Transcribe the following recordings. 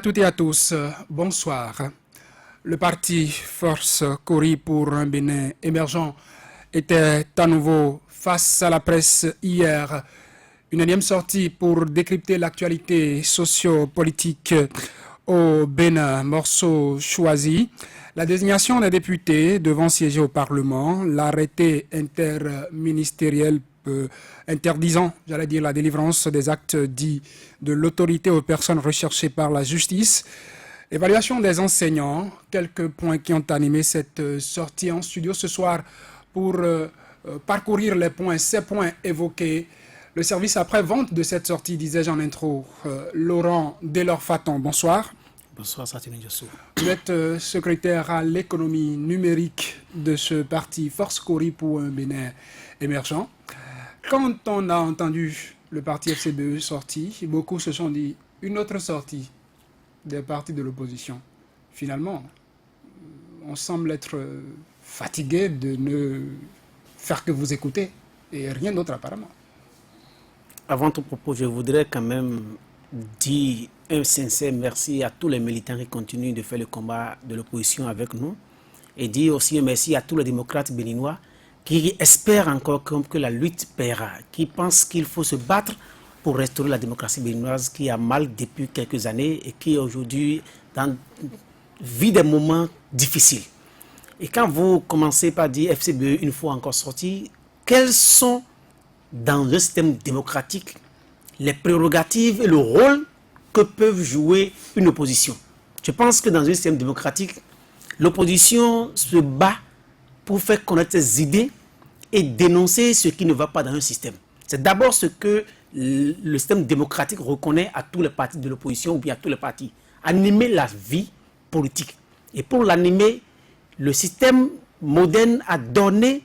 toutes et à tous, bonsoir. Le parti Force Kori pour un Bénin émergent était à nouveau face à la presse hier. Une énième sortie pour décrypter l'actualité socio-politique au Bénin, morceau choisi. La désignation des députés devant siéger au Parlement, l'arrêté interministériel interdisant, j'allais dire, la délivrance des actes dits de l'autorité aux personnes recherchées par la justice. Évaluation des enseignants, quelques points qui ont animé cette sortie en studio ce soir pour parcourir ces points évoqués. Le service après-vente de cette sortie, disais-je en intro, Laurent Delors-Faton, bonsoir. Bonsoir, Satine Diosso. Vous êtes secrétaire à l'économie numérique de ce parti Force Kori pour un Bénin émergent. Quand on a entendu le parti FCBE sorti, beaucoup se sont dit une autre sortie des partis de l'opposition. Finalement, on semble être fatigué de ne faire que vous écouter et rien d'autre apparemment. Avant tout propos, je voudrais quand même dire un sincère merci à tous les militants qui continuent de faire le combat de l'opposition avec nous et dire aussi un merci à tous les démocrates béninois qui espèrent encore que la lutte paiera, qui pensent qu'il faut se battre pour restaurer la démocratie béninoise qui a mal depuis quelques années et qui aujourd'hui vit des moments difficiles. Et quand vous commencez par dire FCBE une fois encore sorti, quels sont dans un système démocratique les prérogatives et le rôle que peuvent jouer une opposition? Je pense que dans un système démocratique, l'opposition se bat pour faire connaître ses idées et dénoncer ce qui ne va pas dans un système. C'est d'abord ce que le système démocratique reconnaît à tous les partis de l'opposition ou bien à tous les partis. Animer la vie politique. Et pour l'animer, le système moderne a donné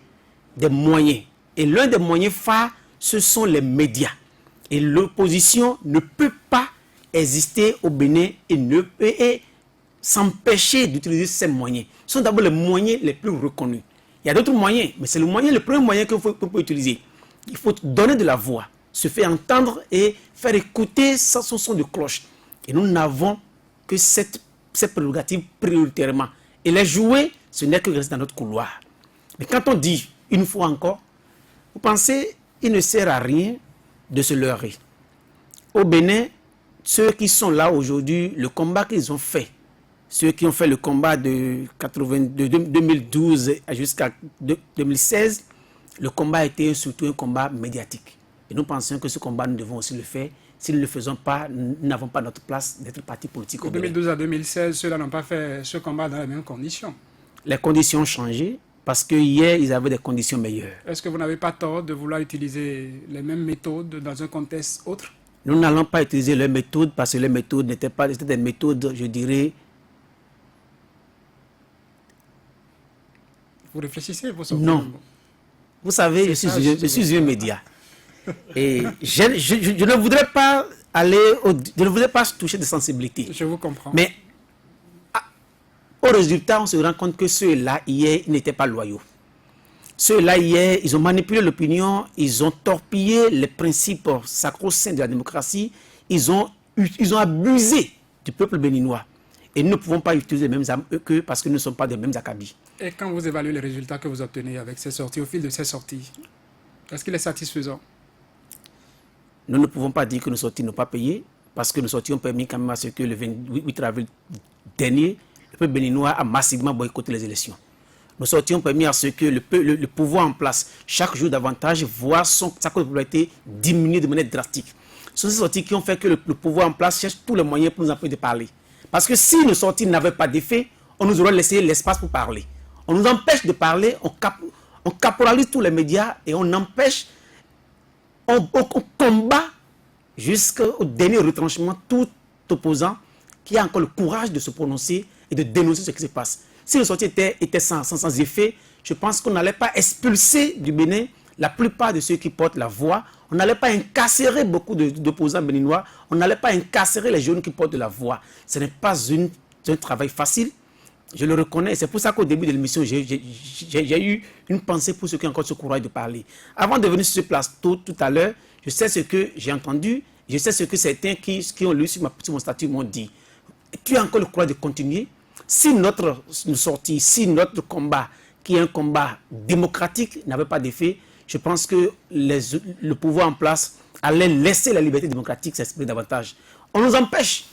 des moyens. Et l'un des moyens phares, ce sont les médias. Et l'opposition ne peut pas exister au Bénin et s'empêcher d'utiliser ces moyens. Ce sont d'abord les moyens les plus reconnus. Il y a d'autres moyens, mais c'est le premier moyen qu'il faut utiliser. Il faut donner de la voix, se faire entendre et faire écouter son son de cloche. Et nous n'avons que cette prérogative prioritairement. Et les jouer, ce n'est que rester dans notre couloir. Mais quand on dit, une fois encore, vous pensez, il ne sert à rien de se leurrer. Au Bénin, ceux qui sont là aujourd'hui, le combat qu'ils ont fait, ceux qui ont fait le combat de 2012 jusqu'à 2016, le combat a été surtout un combat médiatique. Et nous pensons que ce combat, nous devons aussi le faire. Si nous ne le faisons pas, nous n'avons pas notre place d'être parti politique au De 2012 à 2016, ceux-là n'ont pas fait ce combat dans les mêmes conditions. Les conditions ont changé parce que hier, ils avaient des conditions meilleures. Est-ce que vous n'avez pas tort de vouloir utiliser les mêmes méthodes dans un contexte autre? Nous n'allons pas utiliser leurs méthodes parce que les méthodes n'étaient pas des méthodes, je dirais. Vous réfléchissez, vous sortez. Non. Vous savez, je suis un média. Et je ne voudrais pas je ne voudrais pas toucher de sensibilité. Je vous comprends. Mais au résultat, on se rend compte que ceux-là, hier, ils n'étaient pas loyaux. Ceux-là, hier, ils ont manipulé l'opinion, ils ont torpillé les principes sacro-saints de la démocratie, ils ont abusé du peuple béninois. Et nous ne pouvons pas utiliser les mêmes armes qu'eux parce que nous ne sommes pas des mêmes acabis. Et quand vous évaluez les résultats que vous obtenez avec ces sorties, au fil de ces sorties, est-ce qu'il est satisfaisant? Nous ne pouvons pas dire que nos sorties n'ont pas payé parce que nos sorties ont permis quand même à ce que le 28 avril dernier, le peuple béninois a massivement boycotté les élections. Nos sorties ont permis à ce que le pouvoir en place, chaque jour davantage, voit sa popularité diminuer de manière drastique. Ce sont ces sorties qui ont fait que le pouvoir en place cherche tous les moyens pour nous empêcher de parler. Parce que si nos sorties n'avaient pas d'effet, on nous aurait laissé l'espace pour parler. On nous empêche de parler, on caporalise tous les médias et on empêche, on combat jusqu'au dernier retranchement tout opposant qui a encore le courage de se prononcer et de dénoncer ce qui se passe. Si les sorties étaient sans effet, je pense qu'on n'allait pas expulser du Bénin la plupart de ceux qui portent la voix. On n'allait pas incarcérer beaucoup d'opposants béninois. On n'allait pas incarcérer les jeunes qui portent la voix. Ce n'est pas un travail facile. Je le reconnais. C'est pour ça qu'au début de l'émission, j'ai eu une pensée pour ceux qui ont encore ce courage de parler. Avant de venir sur ce plateau tout à l'heure, je sais ce que j'ai entendu. Je sais ce que certains qui ont lu sur mon statut m'ont dit. tu as encore le courage de continuer. Si notre sortie, si notre combat, qui est un combat démocratique, n'avait pas d'effet, je pense que le pouvoir en place allait laisser la liberté démocratique s'exprimer davantage. On nous empêche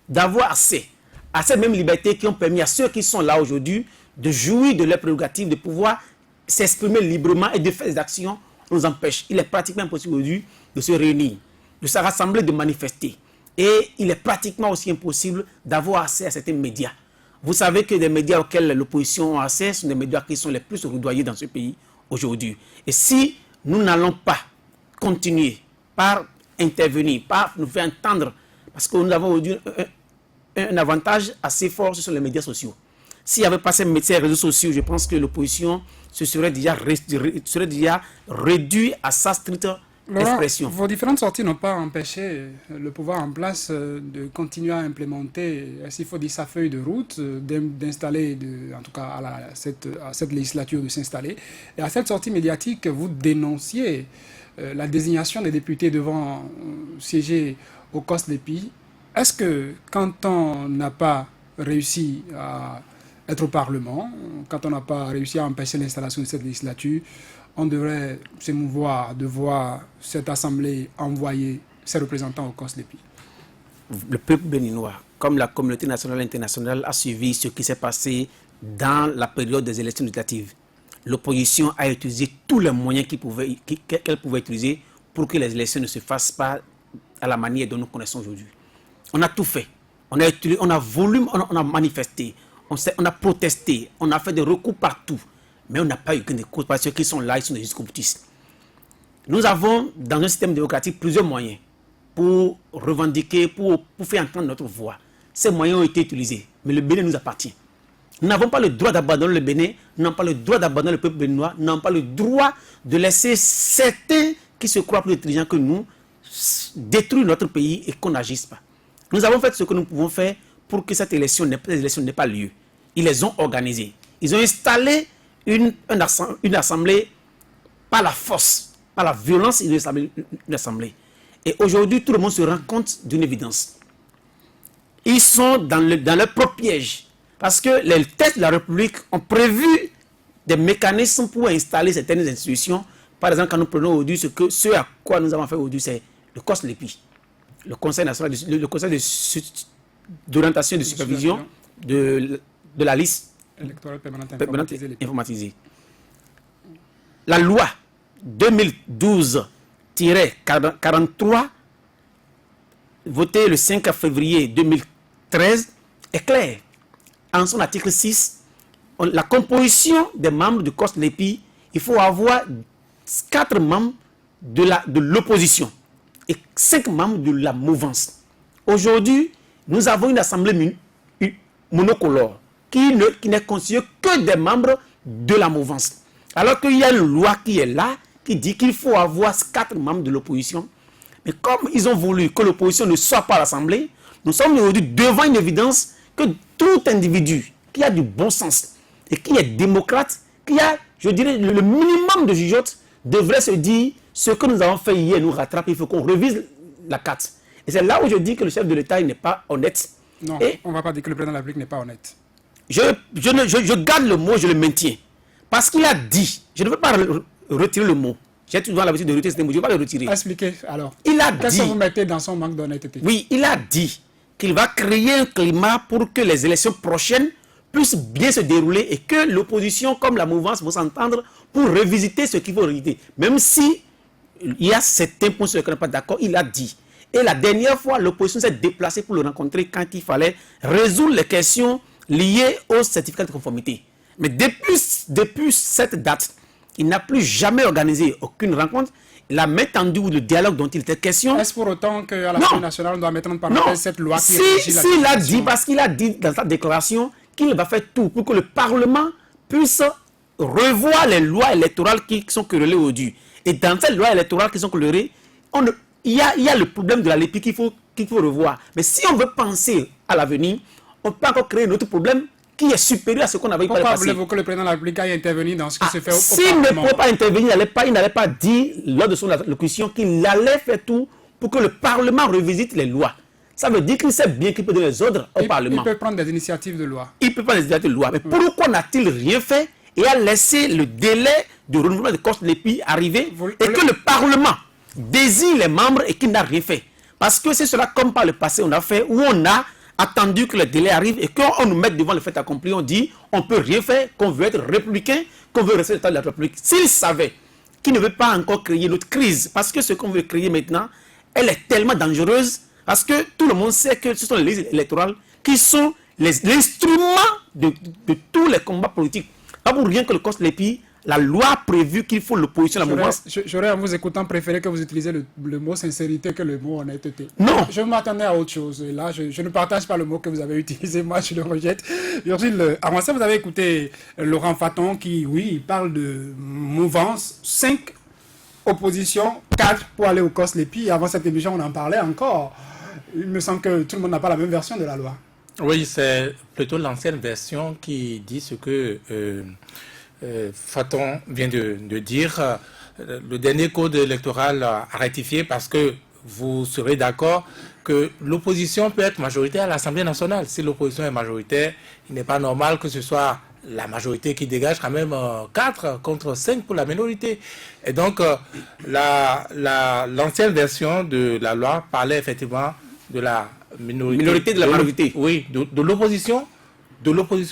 d'avoir accès à ces mêmes libertés qui ont permis à ceux qui sont là aujourd'hui de jouir de leurs prérogatives, de pouvoir s'exprimer librement et de faire des actions. On nous empêche. Il est pratiquement impossible aujourd'hui de se réunir, de se rassembler, de manifester. Et il est pratiquement aussi impossible d'avoir accès à certains médias. Vous savez que les médias auxquels l'opposition a accès sont des médias qui sont les plus rudoyés dans ce pays aujourd'hui. Et si nous n'allons pas continuer par intervenir, par nous faire entendre, parce que nous avons aujourd'hui un avantage assez fort sur les médias sociaux. S'il n'y avait pas ces réseaux sociaux, je pense que l'opposition se serait déjà réduite à sa stricte expression. Vos différentes sorties n'ont pas empêché le pouvoir en place de continuer à implémenter, s'il faut dire, sa feuille de route, d'installer, en tout cas à cette législature de s'installer. Et à cette sortie médiatique, vous dénonciez la désignation des députés devant siéger au COSLEPI. Est-ce que quand on n'a pas réussi à être au Parlement, quand on n'a pas réussi à empêcher l'installation de cette législature, on devrait s'émouvoir de voir cette Assemblée envoyer ses représentants au COSLEPI? Le peuple béninois, comme la communauté nationale et internationale, a suivi ce qui s'est passé dans la période des élections législatives. L'opposition a utilisé tous les moyens qu'elle pouvait utiliser pour que les élections ne se fassent pas à la manière dont nous connaissons aujourd'hui. On a tout fait. On a voulu, on a manifesté, on a protesté, on a fait des recours partout. Mais on n'a pas eu gain de cause parce que ceux qui sont là, ils sont des jusqu'au boutistes. Nous avons, dans un système démocratique, plusieurs moyens pour revendiquer, pour faire entendre notre voix. Ces moyens ont été utilisés, mais le Bénin nous appartient. Nous n'avons pas le droit d'abandonner le Bénin, nous n'avons pas le droit d'abandonner le peuple béninois, nous n'avons pas le droit de laisser certains qui se croient plus intelligents que nous détruire notre pays et qu'on n'agisse pas. Nous avons fait ce que nous pouvons faire pour que cette élection n'ait pas lieu. Ils les ont organisés. Ils ont installé une assemblée par la force, par la violence, ils ont installé une assemblée. Et aujourd'hui, tout le monde se rend compte d'une évidence. Ils sont dans leur propre piège. Parce que les têtes de la République ont prévu des mécanismes pour installer certaines institutions. Par exemple, quand nous prenons aujourd'hui ce à quoi nous avons fait aujourd'hui, c'est le COSLEPI, le Conseil national, le Conseil d'orientation et de supervision de la liste électorale permanente informatisée. La loi 2012-43, votée le 5 février 2013, est claire. En son article 6, la composition des membres du COSLEPI, il faut avoir 4 membres de l'opposition et 5 membres de la mouvance. Aujourd'hui, nous avons une assemblée monocolore qui n'est constituée que des membres de la mouvance. Alors qu'il y a une loi qui est là, qui dit qu'il faut avoir 4 membres de l'opposition. Mais comme ils ont voulu que l'opposition ne soit pas à l'Assemblée, nous sommes aujourd'hui devant une évidence que tout individu qui a du bon sens et qui est démocrate, qui a, je dirais, le minimum de jugeote, devrait se dire ce que nous avons fait hier nous rattrape, il faut qu'on revise la carte. Et c'est là où je dis que le chef de l'État n'est pas honnête. Non, on ne va pas dire que le président de la République n'est pas honnête. Je garde le mot, je le maintiens. Parce qu'il a dit, je ne veux pas retirer le mot. J'ai toujours l'habitude de retirer ce mot, je ne vais pas le retirer. Expliquez alors. Qu'est-ce que vous mettez dans son manque d'honnêteté? Oui, il a dit qu'il va créer un climat pour que les élections prochaines puissent bien se dérouler et que l'opposition comme la mouvance vont s'entendre pour revisiter ce qu'il faut revisiter. Même si il y a certains points sur lesquels on n'est pas d'accord, il a dit. Et la dernière fois, l'opposition s'est déplacée pour le rencontrer quand il fallait résoudre les questions liées au certificat de conformité. Mais depuis cette date, il n'a plus jamais organisé aucune rencontre. La main tendue ou le dialogue dont il était question. Est-ce pour autant qu'à l'Assemblée nationale, on doit mettre en parenthèse cette loi qui régit la s'il a dit, parce qu'il a dit dans sa déclaration qu'il va faire tout pour que le Parlement puisse revoir les lois électorales qui sont querellées aujourd'hui. Et dans ces lois électorales qui sont querellées, il y a le problème de la LEPI qu'il faut revoir. Mais si on veut penser à l'avenir, on peut encore créer un autre problème qui est supérieur à ce qu'on avait par le passé. Pourquoi voulez-vous que le président de la République aille intervenir dans ce qui se fait au Parlement? S'il ne pouvait pas intervenir, il n'allait pas dire lors de son allocution qu'il allait faire tout pour que le Parlement revisite les lois. Ça veut dire qu'il sait bien qu'il peut donner les ordres au Parlement. Il peut prendre des initiatives de loi. Il peut prendre des initiatives de loi. Mais pourquoi n'a-t-il rien fait et a laissé le délai de renouvellement de Coste Lépi arriver et que le Parlement désigne les membres et qu'il n'a rien fait? Parce que c'est cela comme par le passé on a fait, où on a attendu que le délai arrive et quand on nous met devant le fait accompli, on dit on peut rien faire, qu'on veut être républicain, qu'on veut rester l'état de la République. S'il savait qu'il ne veut pas encore créer notre crise, parce que ce qu'on veut créer maintenant, elle est tellement dangereuse, parce que tout le monde sait que ce sont les listes électorales qui sont l'instrument de tous les combats politiques. Pas pour rien que le Coste Lépi, la loi a prévu qu'il faut l'opposition à la mouvance. J'aurais en vous écoutant préféré que vous utilisez le mot sincérité que le mot honnêteté. Non. Je m'attendais à autre chose. Et là, je ne partage pas le mot que vous avez utilisé. Moi, je le rejette. Virgile, avant ça, vous avez écouté Laurent Faton qui, oui, il parle de mouvance. 5 oppositions, 4 pour aller au Coste Lépi. Avant cette émission, on en parlait encore. Il me semble que tout le monde n'a pas la même version de la loi. Oui, c'est plutôt l'ancienne version qui dit ce que Faton vient de dire. Le dernier code électoral a rectifié parce que vous serez d'accord que l'opposition peut être majoritaire à l'Assemblée nationale. Si l'opposition est majoritaire, il n'est pas normal que ce soit la majorité qui dégage quand même 4 contre 5 pour la minorité. Et donc, l'ancienne version de la loi parlait effectivement de la minorité de la majorité. Oui, de l'opposition,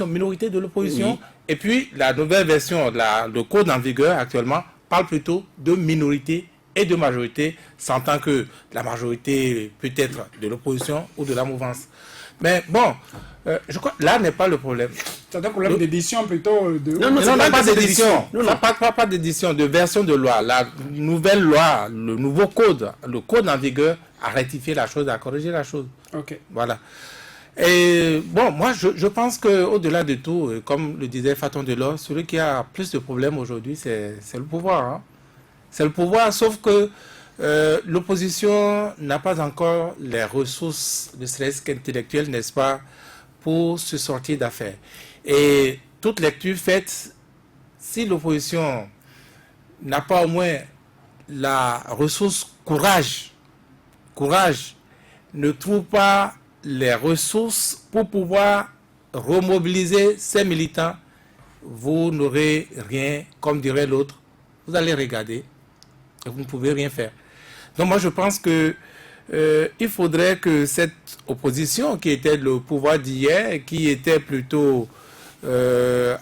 minorité de l'opposition. Oui. Et puis, la nouvelle version, le code en vigueur actuellement, parle plutôt de minorité et de majorité, s'entend que la majorité peut être de l'opposition ou de la mouvance. Mais bon, je crois là n'est pas le problème. C'est un problème d'édition plutôt. Non, pas d'édition. Pas d'édition, de version de loi. La nouvelle loi, le nouveau code, le code en vigueur a rectifié la chose, a corrigé la chose. Ok. Voilà. Et bon, moi, je pense qu'au-delà de tout, comme le disait Faton Delors, celui qui a plus de problèmes aujourd'hui, c'est le pouvoir. Hein. C'est le pouvoir, sauf que l'opposition n'a pas encore les ressources, ne serait-ce qu'intellectuelles, n'est-ce pas, pour se sortir d'affaires. Et toute lecture faite, si l'opposition n'a pas au moins la ressource courage, ne trouve pas les ressources pour pouvoir remobiliser ses militants, vous n'aurez rien, comme dirait l'autre, vous allez regarder et vous ne pouvez rien faire. Donc moi je pense que il faudrait que cette opposition qui était le pouvoir d'hier, qui était plutôt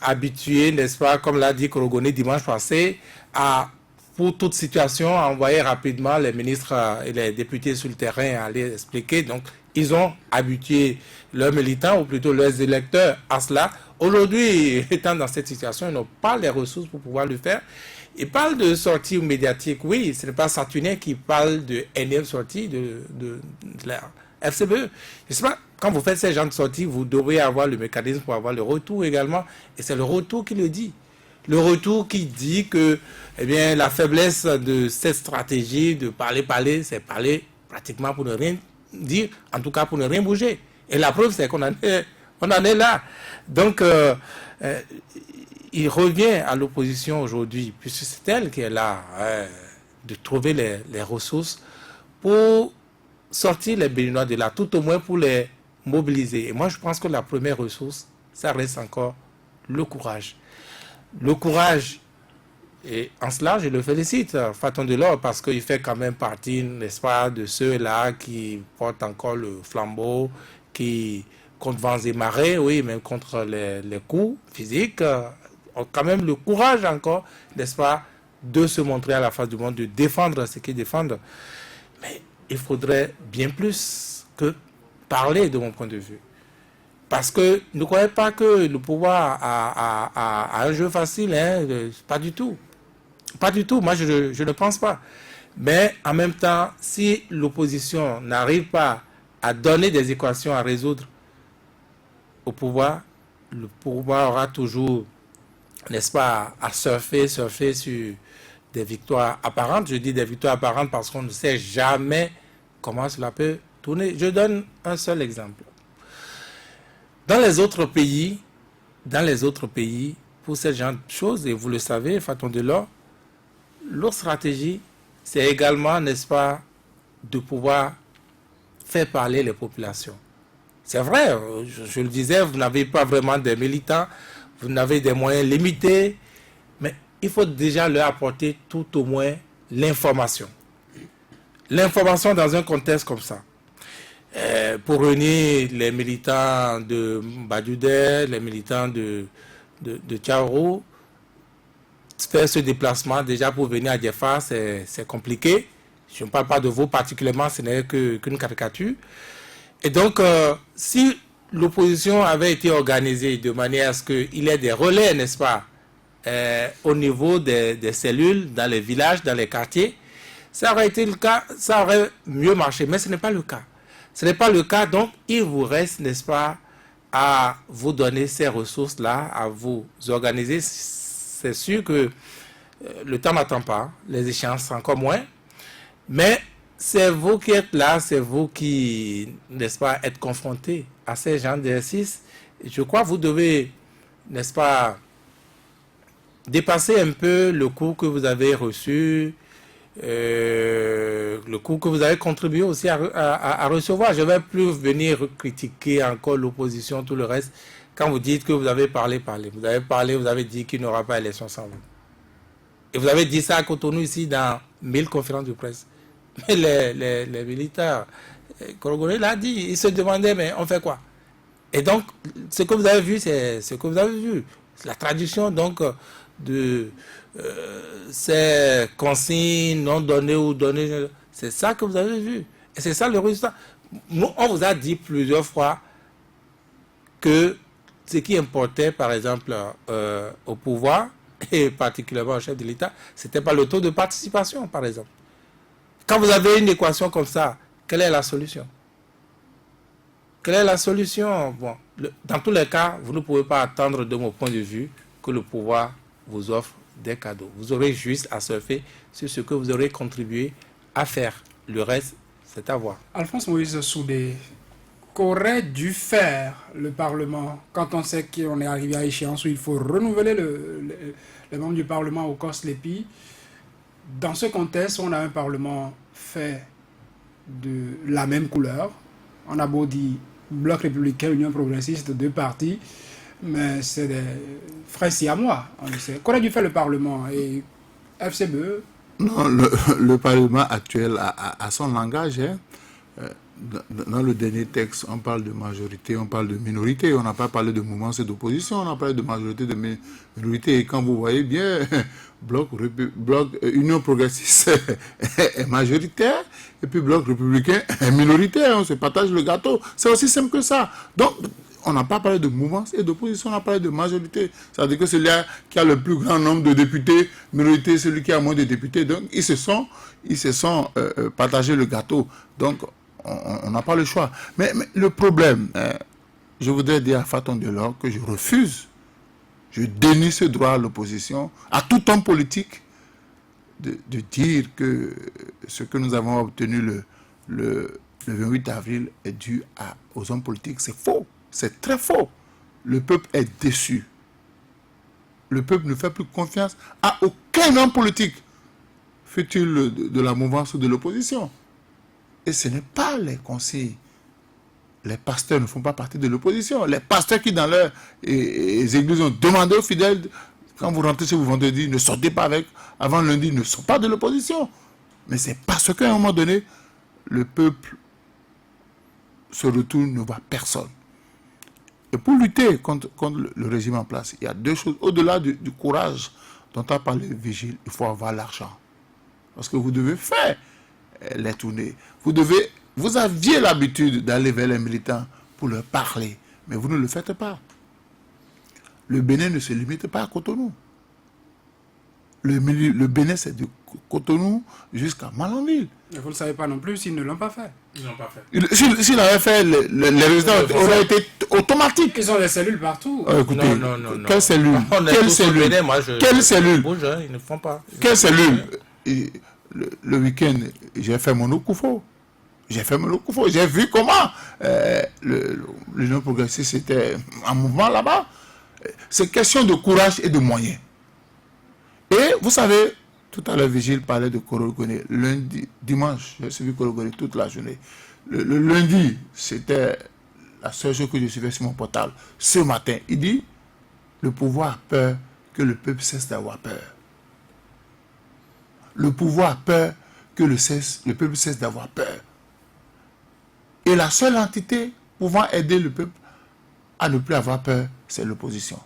habituée, n'est-ce pas, comme l'a dit Korogoné dimanche passé, à pour toute situation, envoyer rapidement les ministres et les députés sur le terrain à aller expliquer. Donc, ils ont habitué leurs militants, ou plutôt leurs électeurs, à cela. Aujourd'hui, étant dans cette situation, ils n'ont pas les ressources pour pouvoir le faire. Ils parlent de sortie médiatique. Oui, ce n'est pas Saturnin qui parle de énième sortie de la FCBE. Je sais pas, quand vous faites ces genres de sorties, vous devriez avoir le mécanisme pour avoir le retour également. Et c'est le retour qui le dit. Le retour qui dit que la faiblesse de cette stratégie de parler, c'est parler pratiquement pour ne rien dire, en tout cas pour ne rien bouger. Et la preuve, c'est qu'on en est là. Donc, il revient à l'opposition aujourd'hui, puisque c'est elle qui est là, de trouver les ressources pour sortir les Béninois de là, tout au moins pour les mobiliser. Et moi, je pense que la première ressource, ça reste encore le courage. Le courage, et en cela, je le félicite, Faton Delors, parce qu'il fait quand même partie, n'est-ce pas, de ceux-là qui portent encore le flambeau, qui, contre vents et marées, oui, même contre les coups physiques, ont quand même le courage encore, n'est-ce pas, de se montrer à la face du monde, de défendre ce qu'ils défendent. Mais il faudrait bien plus que parler, de mon point de vue. Parce que ne croyez pas que le pouvoir a un jeu facile, hein, pas du tout. Pas du tout, moi je ne pense pas. Mais en même temps, si l'opposition n'arrive pas à donner des équations à résoudre au pouvoir, le pouvoir aura toujours, n'est-ce pas, à surfer sur des victoires apparentes. Je dis des victoires apparentes parce qu'on ne sait jamais comment cela peut tourner. Je donne un seul exemple. Dans les autres pays, pour ce genre de choses, et vous le savez, Faton Delors, leur stratégie, c'est également, n'est-ce pas, de pouvoir faire parler les populations. C'est vrai, je le disais, vous n'avez pas vraiment des militants, vous n'avez des moyens limités, mais il faut déjà leur apporter tout au moins l'information. L'information dans un contexte comme ça. Pour réunir les militants de Badjoudé, les militants de Tcharo, faire ce déplacement déjà pour venir à Diafa, c'est compliqué. Je ne parle pas de vous particulièrement, ce n'est qu'une caricature. Et donc, si l'opposition avait été organisée de manière à ce qu'il y ait des relais, n'est-ce pas, au niveau des cellules, dans les villages, dans les quartiers, ça aurait été le cas, ça aurait mieux marché. Mais ce n'est pas le cas. Ce n'est pas le cas, donc il vous reste, n'est-ce pas, à vous donner ces ressources-là, à vous organiser. C'est sûr que le temps n'attend pas, les échéances encore moins, mais c'est vous qui êtes là, c'est vous qui, n'est-ce pas, êtes confrontés à ces genres d'exercices. Je crois que vous devez, n'est-ce pas, dépasser un peu le cours que vous avez reçu, le cours que vous avez contribué aussi à recevoir. Je ne vais plus venir critiquer encore l'opposition, tout le reste. Quand vous dites que vous avez parlé, vous avez parlé, vous avez dit qu'il n'y aura pas élection sans vous. Et vous avez dit ça à Cotonou ici dans 1000 conférences de presse. Mais les militaires, Korogoré l'a dit, ils se demandaient, mais on fait quoi? Et donc, ce que vous avez vu, c'est ce que vous avez vu. C'est la traduction donc de ces consignes non données ou données. C'est ça que vous avez vu. Et c'est ça le résultat. Nous, on vous a dit plusieurs fois que ce qui importait, par exemple, au pouvoir, et particulièrement au chef de l'État, c'était pas le taux de participation, par exemple. Quand vous avez une équation comme ça, quelle est la solution? Quelle est la solution? Bon, dans tous les cas, vous ne pouvez pas attendre, de mon point de vue, que le pouvoir vous offre des cadeaux. Vous aurez juste à surfer sur ce que vous aurez contribué à faire. Le reste, c'est à voir. Alphonse Moïse Soudé, qu'aurait dû faire le Parlement quand on sait qu'on est arrivé à échéance où il faut renouveler les membres du Parlement au COS-LEPI? Dans ce contexte, on a un Parlement fait de la même couleur. On a beau dire Bloc républicain, Union progressiste, deux partis, mais c'est des frères siamois, on le sait. Qu'aurait dû faire le Parlement et FCBE? Non, le Parlement actuel a son langage. Hein. Dans le dernier texte, on parle de majorité, on parle de minorité. On n'a pas parlé de mouvance et d'opposition, on a parlé de majorité, de minorité. Et quand vous voyez bien, Bloc Union progressiste est majoritaire, et puis Bloc républicain est minoritaire. On se partage le gâteau. C'est aussi simple que ça. Donc, on n'a pas parlé de mouvance et d'opposition, on a parlé de majorité. C'est-à-dire que celui qui a le plus grand nombre de députés, minorité, celui qui a moins de députés. Donc, ils se sont partagés le gâteau. Donc, on n'a pas le choix. Mais le problème, je voudrais dire à Faton Delors que je refuse, je dénie ce droit à l'opposition, à tout homme politique, de dire que ce que nous avons obtenu le 28 avril est dû aux hommes politiques. C'est faux. C'est très faux. Le peuple est déçu. Le peuple ne fait plus confiance à aucun homme politique, fût-il de la mouvance ou de l'opposition. Et ce n'est pas les conseils. Les pasteurs ne font pas partie de l'opposition. Les pasteurs qui, dans leurs églises, ont demandé aux fidèles, quand vous rentrez chez vous vendredi, ne sortez pas avant lundi, ne sont pas de l'opposition. Mais c'est parce qu'à un moment donné, le peuple se retourne, ne voit personne. Et pour lutter contre le régime en place, il y a deux choses. Au-delà du courage dont a parlé Vigile, il faut avoir l'argent. Parce que vous devez faire les tournées. Vous aviez l'habitude d'aller vers les militants pour leur parler, mais vous ne le faites pas. Le Bénin ne se limite pas à Cotonou. Le Bénin, c'est de Cotonou jusqu'à Malanville. Et vous ne le savez pas non plus s'ils ne l'ont pas fait. Ils n'ont pas fait. S'il avait fait, les résultats auraient été automatiques. Ils ont des cellules partout. Écoutez, non. Quelle cellule? Quelle cellule? Quelle cellule? Ils ne font pas. Quelle cellule? Le week-end, j'ai fait mon Okoufo. J'ai vu comment l'Union progressiste était en mouvement là-bas. C'est question de courage et de moyens. Et vous savez, tout à l'heure, Vigile parlait de Korogone. Lundi, dimanche, j'ai suivi Korogone toute la journée. le lundi, c'était la seule chose que je suivais sur mon portable. Ce matin, il dit, le pouvoir a peur que le peuple cesse d'avoir peur. Le pouvoir a peur que le peuple cesse d'avoir peur. Et la seule entité pouvant aider le peuple à ne plus avoir peur, c'est l'opposition.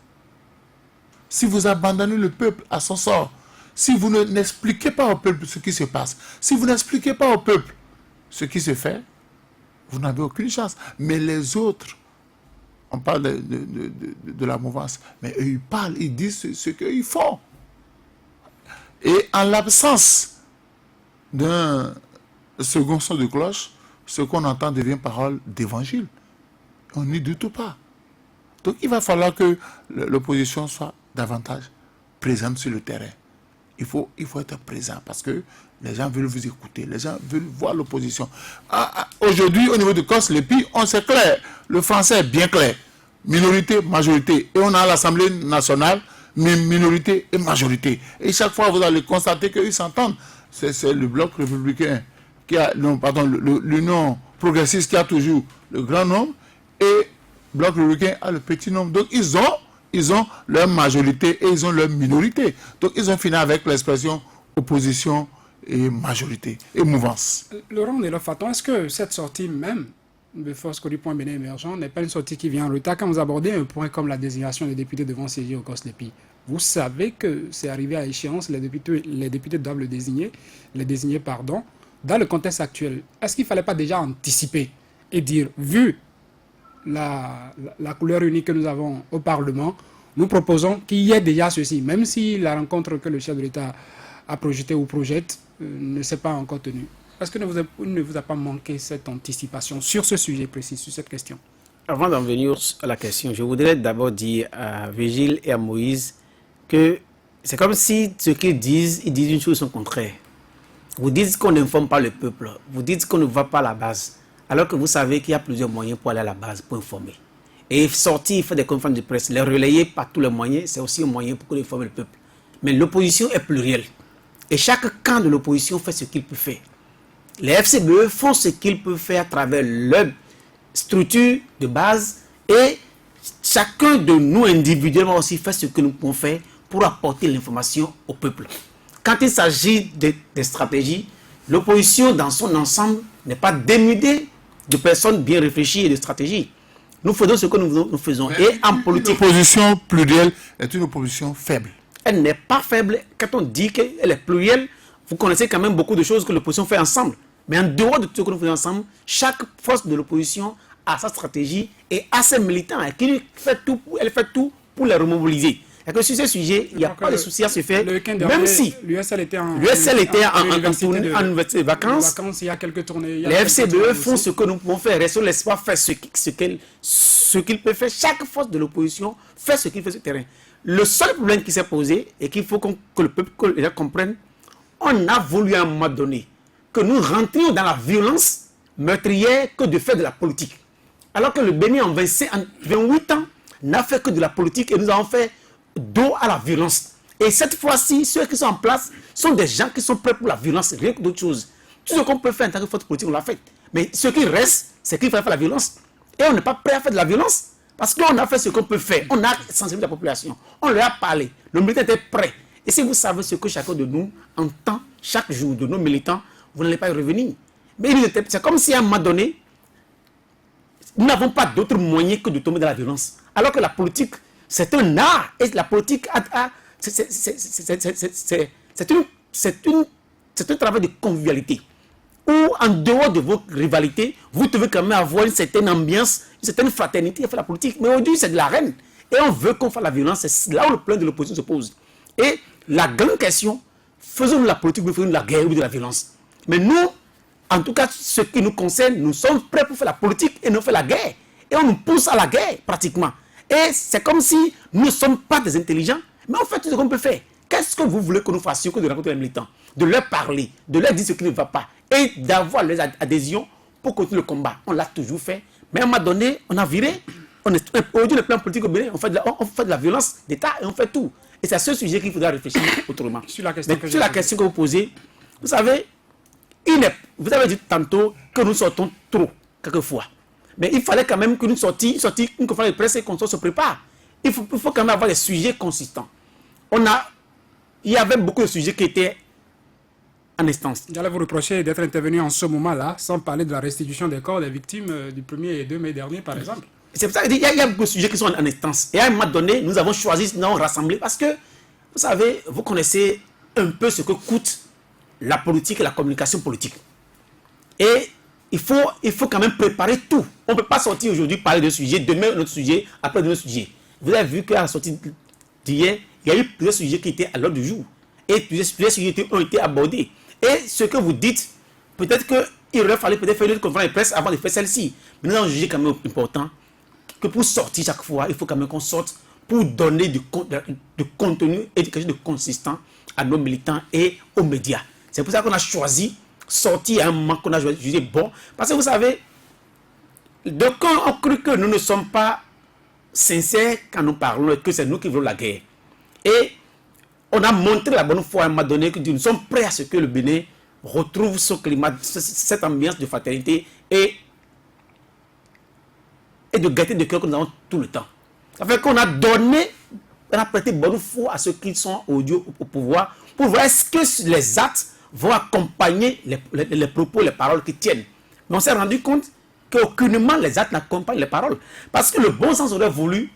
Si vous abandonnez le peuple à son sort, si vous n'expliquez pas au peuple ce qui se passe, si vous n'expliquez pas au peuple ce qui se fait, vous n'avez aucune chance. Mais les autres, on parle de la mouvance, mais eux, ils parlent, ils disent ce qu'ils font. Et en l'absence d'un second son de cloche, ce qu'on entend devient parole d'évangile. On n'y doute pas. Donc il va falloir que l'opposition soit davantage présente sur le terrain. Il faut être présent parce que les gens veulent vous écouter, les gens veulent voir l'opposition. Aujourd'hui, au niveau de Corse-Lépi, on sait clair. Le français est bien clair. Minorité, majorité. Et on a à l'Assemblée nationale, minorité et majorité. Et chaque fois, vous allez constater qu'ils s'entendent. C'est le bloc républicain qui a, l'union progressiste qui a toujours le grand nombre et le bloc républicain a le petit nombre. Donc ils ont leur majorité et ils ont leur minorité. Donc ils ont fini avec l'expression opposition et majorité et mouvance. Laurent Nelofaton, est-ce que cette sortie même de Force Kori Point Bénin Émergent n'est pas une sortie qui vient en retard quand vous abordez un point comme la désignation des députés devant siéger au Corse-Lépi? Vous savez que c'est arrivé à échéance, les députés doivent les désigner, dans le contexte actuel. Est-ce qu'il ne fallait pas déjà anticiper et dire, vu la couleur unique que nous avons au Parlement, nous proposons qu'il y ait déjà ceci, même si la rencontre que le chef de l'État a projetée ou projette ne s'est pas encore tenue. Est-ce que ne vous a pas manqué cette anticipation sur ce sujet précis, sur cette question? Avant d'en venir à la question, je voudrais d'abord dire à Vigile et à Moïse que c'est comme si ce qu'ils disent, ils disent une chose son contraire. Vous dites qu'on n'informe pas le peuple, vous dites qu'on ne va pas à la base, alors que vous savez qu'il y a plusieurs moyens pour aller à la base, pour informer. Et sortir, faire des conférences de presse, les relayer par tous les moyens, c'est aussi un moyen pour informer le peuple. Mais l'opposition est plurielle. Et chaque camp de l'opposition fait ce qu'il peut faire. Les FCBE font ce qu'ils peuvent faire à travers leur structure de base et chacun de nous individuellement aussi fait ce que nous pouvons faire pour apporter l'information au peuple. Quand il s'agit des stratégies, l'opposition dans son ensemble n'est pas dénudée de personnes bien réfléchies et de stratégies. Nous faisons ce que nous faisons. Mais et en politique... L'opposition plurielle est une opposition faible. Elle n'est pas faible. Quand on dit qu'elle est plurielle, vous connaissez quand même beaucoup de choses que l'opposition fait ensemble. Mais en dehors de tout ce que nous faisons ensemble, chaque force de l'opposition a sa stratégie et a ses militants. Et elle fait tout pour les remobiliser. Et que sur ce sujet, il n'y a pas de souci à se faire. Même si l'USL était en université de vacances, il y a quelques tournées. Les FCBE font ce que nous pouvons faire. Restons l'espoir faire ce qu'il peut faire. Chaque force de l'opposition fait ce qu'il fait sur le terrain. Le seul problème qui s'est posé et qu'il faut que le peuple comprenne, on a voulu à un moment donné que nous rentrions dans la violence meurtrière que de faire de la politique. Alors que le Bénin en 28 ans n'a fait que de la politique et nous avons fait dos à la violence. Et cette fois-ci, ceux qui sont en place sont des gens qui sont prêts pour la violence, rien que d'autres choses. Tout ce qu'on peut faire en tant que force politique, on l'a fait. Mais ce qui reste, c'est qu'il faut faire la violence. Et on n'est pas prêt à faire de la violence parce qu'on a fait ce qu'on peut faire. On a sensibilisé la population. On leur a parlé. Le militant était prêt. Et si vous savez ce que chacun de nous entend chaque jour de nos militants, vous n'allez pas y revenir. Mais c'est comme si à un moment donné, nous n'avons pas d'autre moyen que de tomber dans la violence. Alors que la politique, c'est un art. Et la politique, c'est un travail de convivialité. Où en dehors de vos rivalités, vous devez quand même avoir une certaine ambiance, une certaine fraternité à faire la politique. Mais aujourd'hui, c'est de la reine. Et on veut qu'on fasse la violence. C'est là où le plan de l'opposition se pose. Et la grande question, faisons-nous la politique ou faisons-nous la guerre ou de la violence? Mais nous, en tout cas, ce qui nous concerne, nous sommes prêts pour faire la politique et non faire la guerre. Et on nous pousse à la guerre, pratiquement. Et c'est comme si nous ne sommes pas des intelligents, mais on fait tout ce qu'on peut faire. Qu'est-ce que vous voulez que nous fassions que de rencontrer les militants? De leur parler, de leur dire ce qui ne va pas, et d'avoir les adhésions pour continuer le combat. On l'a toujours fait, mais à un moment donné, on a viré. Aujourd'hui, le plan politique au Bénin, on fait de la violence d'État et on fait tout. Et c'est à ce sujet qu'il faudra réfléchir autrement. Sur la question que vous posez, vous savez, Vous avez dit tantôt que nous sortons trop, quelquefois. Mais il fallait quand même que nous sortions, une conférence de presse et qu'on se prépare. Il faut quand même avoir des sujets consistants. Il y avait beaucoup de sujets qui étaient en instance. J'allais vous reprocher d'être intervenu en ce moment-là, sans parler de la restitution des corps des victimes du 1er et 2 mai dernier, par exemple. C'est pour ça qu'il y a beaucoup de sujets qui sont en instance. Et à un moment donné, nous avons choisi de nous rassembler parce que, vous savez, vous connaissez un peu ce que coûte la politique et la communication politique. Et il faut quand même préparer tout. On ne peut pas sortir aujourd'hui parler d'un sujet, demain un autre sujet, après un autre sujet. Vous avez vu qu'à la sortie d'hier, il y a eu plusieurs sujets qui étaient à l'ordre du jour. Et plusieurs sujets ont été abordés. Et ce que vous dites, peut-être qu'il aurait fallu faire une conférence de presse avant de faire celle-ci. Mais nous avons jugé quand même important que pour sortir chaque fois, il faut quand même qu'on sorte pour donner du contenu et quelque chose de consistant à nos militants et aux médias. C'est pour ça qu'on a choisi sortir à un moment qu'on a jugé bon. Parce que vous savez, quand on cru que nous ne sommes pas sincères quand nous parlons, que c'est nous qui voulons la guerre. Et on a montré la bonne foi à un moment donné que nous sommes prêts à ce que le Bénin retrouve ce climat, cette ambiance de fraternité et de gaieté de cœur que nous avons tout le temps. Ça fait qu'on a prêté bonne foi à ceux qui sont au pouvoir pour voir est-ce que les actes vont accompagner les propos, les paroles qui tiennent. Mais on s'est rendu compte qu'aucunement les actes n'accompagnent les paroles. Parce que le bon sens aurait voulu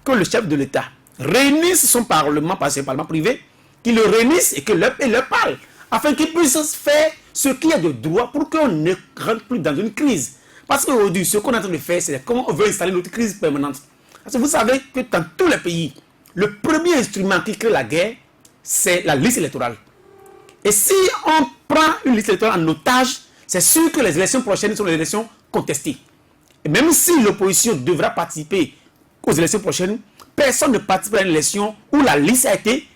que le chef de l'État réunisse son parlement, parce que c'est un parlement privé, qu'il le réunisse et qu'il leur parle, afin qu'il puisse faire ce qu'il y a de droit pour qu'on ne rentre plus dans une crise. Parce qu'aujourd'hui, ce qu'on est en train de faire, c'est comment on veut installer notre crise permanente. Parce que vous savez que dans tous les pays, le premier instrument qui crée la guerre, c'est la liste électorale. Et si on prend une liste électorale en otage, c'est sûr que les élections prochaines sont les élections contestées. Et même si l'opposition devra participer aux élections prochaines, personne ne participe à une élection où la liste a été,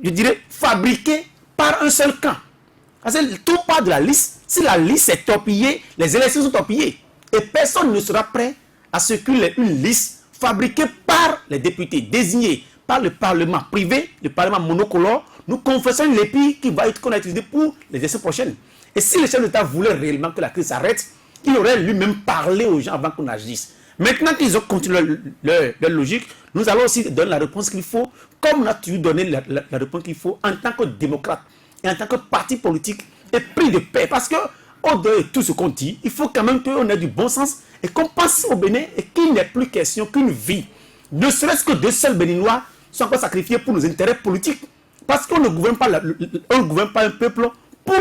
je dirais, fabriquée par un seul camp. Parce que tout part de la liste. Si la liste est torpillée, les élections sont torpillées. Et personne ne sera prêt à ce qu'une liste fabriquée par les députés, désignés par le Parlement privé, le Parlement monocolore, nous confessons une lépine qu'on a utilisée pour les élections prochaines. Et si le chef d'État voulait réellement que la crise s'arrête, il aurait lui-même parlé aux gens avant qu'on agisse. Maintenant qu'ils ont continué leur logique, nous allons aussi donner la réponse qu'il faut, comme on a toujours donné la réponse qu'il faut en tant que démocrate et en tant que parti politique et pris de paix. Parce que, au-delà de tout ce qu'on dit, il faut quand même qu'on ait du bon sens et qu'on pense au Bénin et qu'il n'est plus question qu'une vie, ne serait-ce que deux seuls Béninois, sont encore sacrifiés pour nos intérêts politiques. Parce qu'on ne gouverne pas, un peuple pour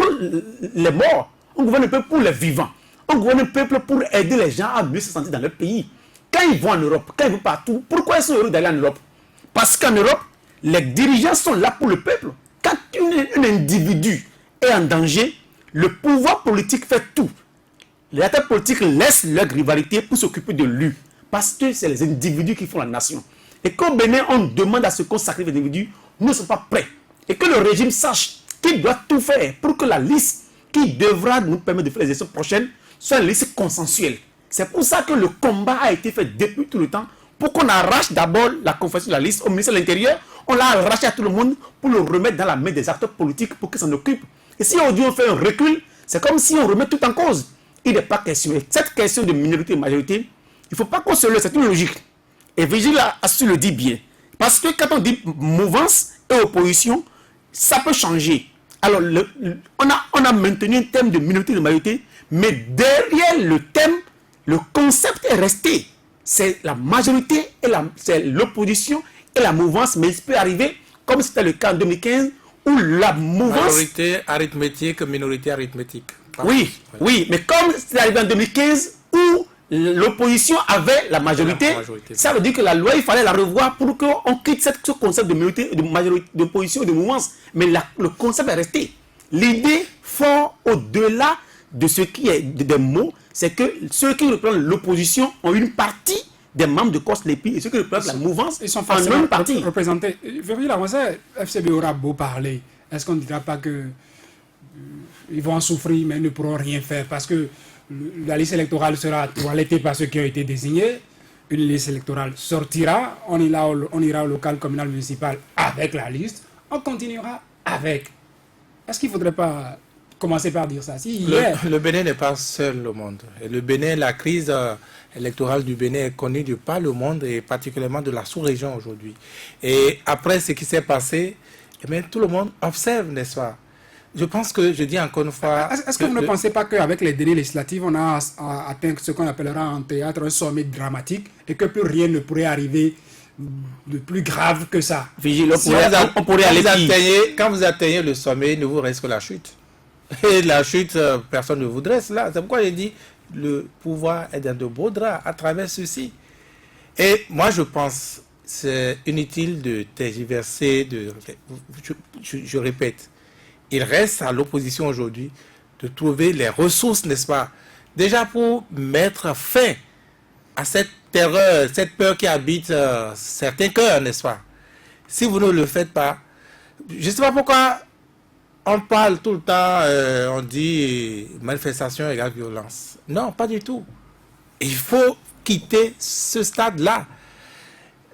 les morts, on gouverne un peuple pour les vivants. On gouverne un peuple pour aider les gens à mieux se sentir dans leur pays. Quand ils vont en Europe, quand ils vont partout, pourquoi ils sont heureux d'aller en Europe? Parce qu'en Europe, les dirigeants sont là pour le peuple. Quand un individu est en danger, le pouvoir politique fait tout. Les acteurs politiques laissent leur rivalité pour s'occuper de lui. Parce que c'est les individus qui font la nation. Et qu'au Bénin, on demande à ce qu'on sacrifie les individus, nous ne sommes pas prêts. Et que le régime sache qu'il doit tout faire pour que la liste qui devra nous permettre de faire les élections prochaines soit une liste consensuelle. C'est pour ça que le combat a été fait depuis tout le temps pour qu'on arrache d'abord la confession de la liste au ministère de l'Intérieur. On l'a arraché à tout le monde pour le remettre dans la main des acteurs politiques pour qu'ils s'en occupent. Et si aujourd'hui on fait un recul, c'est comme si on remet tout en cause. Il n'est pas question. Et cette question de minorité et majorité, il ne faut pas qu'on se leurre, c'est une logique. Et Vigile a su le dire bien. Parce que quand on dit mouvance et opposition, ça peut changer. Alors, on a maintenu un thème de minorité et de majorité, mais derrière le thème, le concept est resté. C'est la majorité, c'est l'opposition et la mouvance, mais il peut arriver, comme c'était le cas en 2015, où la mouvance... Majorité arithmétique, minorité arithmétique. Oui, mais comme c'est arrivé en 2015, où l'opposition avait la majorité, ça veut dire que la loi, il fallait la revoir pour qu'on quitte ce concept de minorité, de majorité, d'opposition, de mouvance. Mais le concept est resté. L'idée fort au-delà de ce qui est des mots, c'est que ceux qui représentent l'opposition ont une partie des membres de COS-LEPI et ceux qui représentent la mouvance ils sont forcément une partie. représentés. Virgile Avançait, FCB aura beau parler. Est-ce qu'on ne dira pas que ils vont en souffrir, mais ils ne pourront rien faire parce que la liste électorale sera toilettée par ceux qui ont été désignés. Une liste électorale sortira, on ira au local, communal, municipal avec la liste, on continuera avec. Est-ce qu'il ne faudrait pas commencer par dire ça. Si hier, Le Bénin n'est pas seul au monde. Et le Bénin, la crise électorale du Bénin est connue de par le monde et particulièrement de la sous-région aujourd'hui. Et après ce qui s'est passé, eh bien, tout le monde observe, n'est-ce pas? Je pense que, je dis encore une fois... est-ce que vous ne pensez pas qu'avec les dernières législatives, on a atteint ce qu'on appellera en théâtre un sommet dramatique et que plus rien ne pourrait arriver de plus grave que ça? Vigile, Si on pourrait aller pire. quand vous atteignez le sommet, il ne vous reste que la chute. Et la chute, personne ne voudrait cela. C'est pourquoi j'ai dit, le pouvoir est dans de beaux draps à travers ceci. Et moi, je pense, c'est inutile de tergiverser, je répète, il reste à l'opposition aujourd'hui de trouver les ressources, n'est-ce pas, déjà pour mettre fin à cette terreur, cette peur qui habite certains cœurs, n'est-ce pas? Si vous ne le faites pas, je ne sais pas pourquoi on parle tout le temps, on dit manifestation égale violence. Non, pas du tout. Il faut quitter ce stade-là.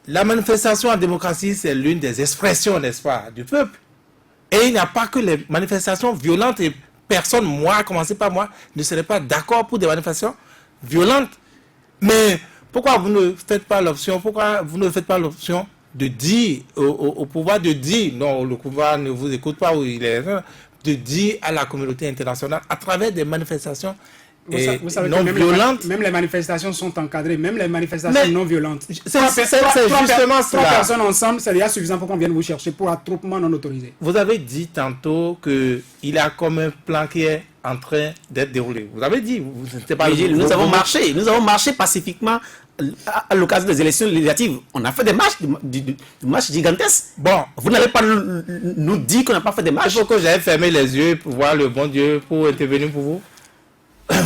La manifestation en démocratie, c'est l'une des expressions, n'est-ce pas, du peuple. Et il n'y a pas que les manifestations violentes et personne, moi, à commencer par moi, ne serait pas d'accord pour des manifestations violentes. Mais pourquoi vous ne faites pas l'option, de dire au pouvoir de dire, non, le pouvoir ne vous écoute pas, ou il est, de dire à la communauté internationale à travers des manifestations Vous savez non que violentes. même les manifestations sont encadrées, même les manifestations non violentes. C'est justement Trois cela. personnes ensemble, c'est déjà suffisant pour qu'on vienne vous chercher pour attroupement non autorisé. Vous avez dit tantôt qu'il y a comme un plan qui est en train d'être déroulé. Vous avez dit, Vigile, nous avons marché pacifiquement à l'occasion des élections législatives. On a fait des marches, des marches gigantesques. Bon, Vous n'allez pas nous dire qu'on n'a pas fait des il marches. faut que j'aille fermer les yeux pour voir le bon Dieu pour intervenir pour vous.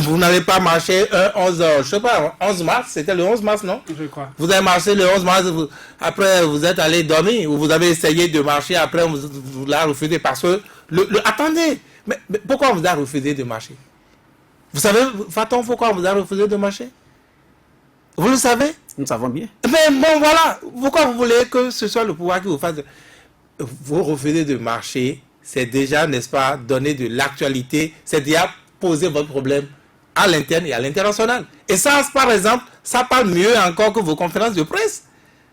Vous n'avez pas marché un 11 mars, c'était le 11 mars, non? Je crois. Vous avez marché le 11 mars, après vous êtes allé dormir, ou vous avez essayé de marcher, après vous l'avez refusé parce que... attendez, mais pourquoi on vous a refusé de marcher? Vous savez, Faton, pourquoi on vous a refusé de marcher? Vous le savez? Nous savons bien. Mais bon, voilà, pourquoi vous voulez que ce soit le pouvoir qui vous fasse... Vous refusez de marcher, c'est déjà, n'est-ce pas, donner de l'actualité, c'est déjà poser votre problème à l'interne et à l'international. Et ça, par exemple, ça parle mieux encore que vos conférences de presse.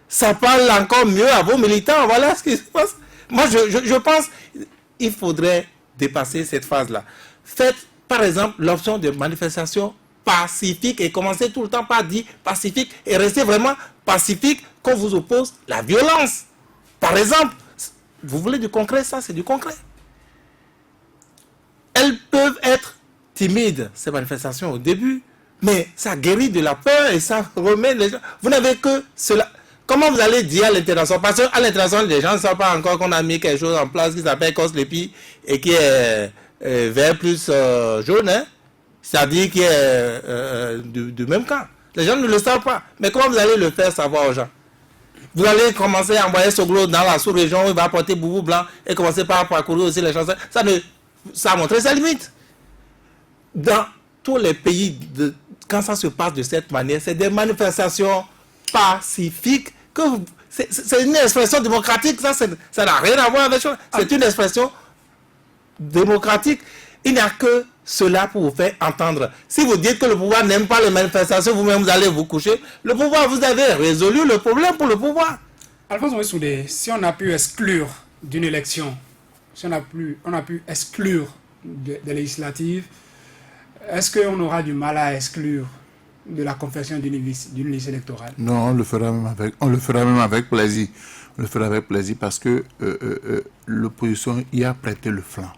Ça parle encore mieux à vos militants. Voilà ce qui se passe. Moi, je pense qu'il faudrait dépasser cette phase-là. Faites, par exemple, l'option de manifestation pacifique et commencez tout le temps par dire pacifique et restez vraiment pacifique quand vous oppose la violence. Par exemple, vous voulez du concret, ça c'est du concret. Elles peuvent être timides, ces manifestations au début, mais ça guérit de la peur et ça remet les gens. Vous n'avez que cela. Comment vous allez dire à l'international? Parce qu'à l'international, les gens ne savent pas encore qu'on a mis quelque chose en place qui s'appelle COSLEPI et qui est vert plus jaune, hein? C'est-à-dire qui est du même camp. Les gens ne le savent pas. Mais comment vous allez le faire savoir aux gens? Vous allez commencer à envoyer Soglo dans la sous-région, il va apporter Boubou Blanc et commencer par parcourir aussi les chansons. Ça a montré ses limites. Dans tous les pays, quand ça se passe de cette manière, c'est des manifestations pacifiques. C'est une expression démocratique, ça n'a rien à voir avec ça. C'est une expression démocratique. Il n'y a que cela pour vous faire entendre. Si vous dites que le pouvoir n'aime pas les manifestations, vous-même vous allez vous coucher. Le pouvoir, vous avez résolu le problème pour le pouvoir. Alphonse Mouissoudé, si on a pu exclure d'une élection, si on a pu exclure des législatives, est-ce qu'on aura du mal à exclure de la confection d'une liste électorale? Non, on le fera même avec plaisir. On le fera avec plaisir parce que l'opposition y a prêté le flanc.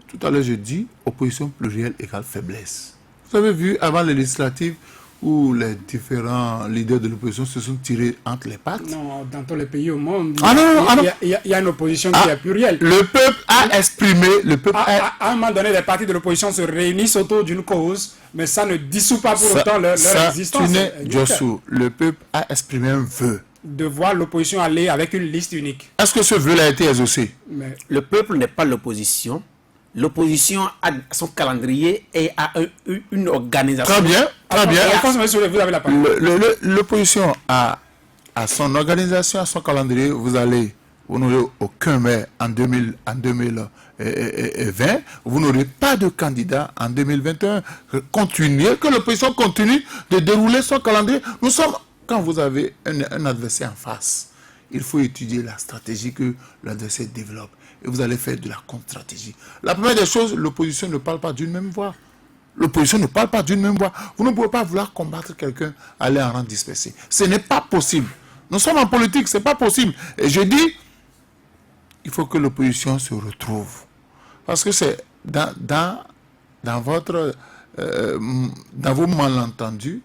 Tout à l'heure, je dis opposition plurielle égale faiblesse. Vous avez vu avant les législatives où les différents leaders de l'opposition se sont tirés entre les pattes? Non, dans tous les pays au monde, non. Il y a une opposition qui est plurielle. Le peuple a exprimé, À un moment donné, les partis de l'opposition se réunissent autour d'une cause, mais ça ne dissout pas pour autant leur existence. Le peuple a exprimé un vœu. De voir l'opposition aller avec une liste unique. Est-ce que ce vœu a été exaucé? Mais Le peuple n'est pas l'opposition. L'opposition a son calendrier et a une organisation. Très bien. Alphonse Mouissoudé, vous avez la parole. L'opposition a son organisation, a son calendrier. Vous allez vous n'aurez aucun maire en 2020, vous n'aurez pas de candidat en 2021. Que l'opposition continue de dérouler son calendrier. Quand vous avez un adversaire en face, il faut étudier la stratégie que l'adversaire développe. Et vous allez faire de la contre-stratégie. La première des choses, l'opposition ne parle pas d'une même voix. L'opposition ne parle pas d'une même voix. Vous ne pouvez pas vouloir combattre quelqu'un, aller en rang dispersé. Ce n'est pas possible. Nous sommes en politique, ce n'est pas possible. Et je dis, il faut que l'opposition se retrouve. Parce que c'est dans vos malentendus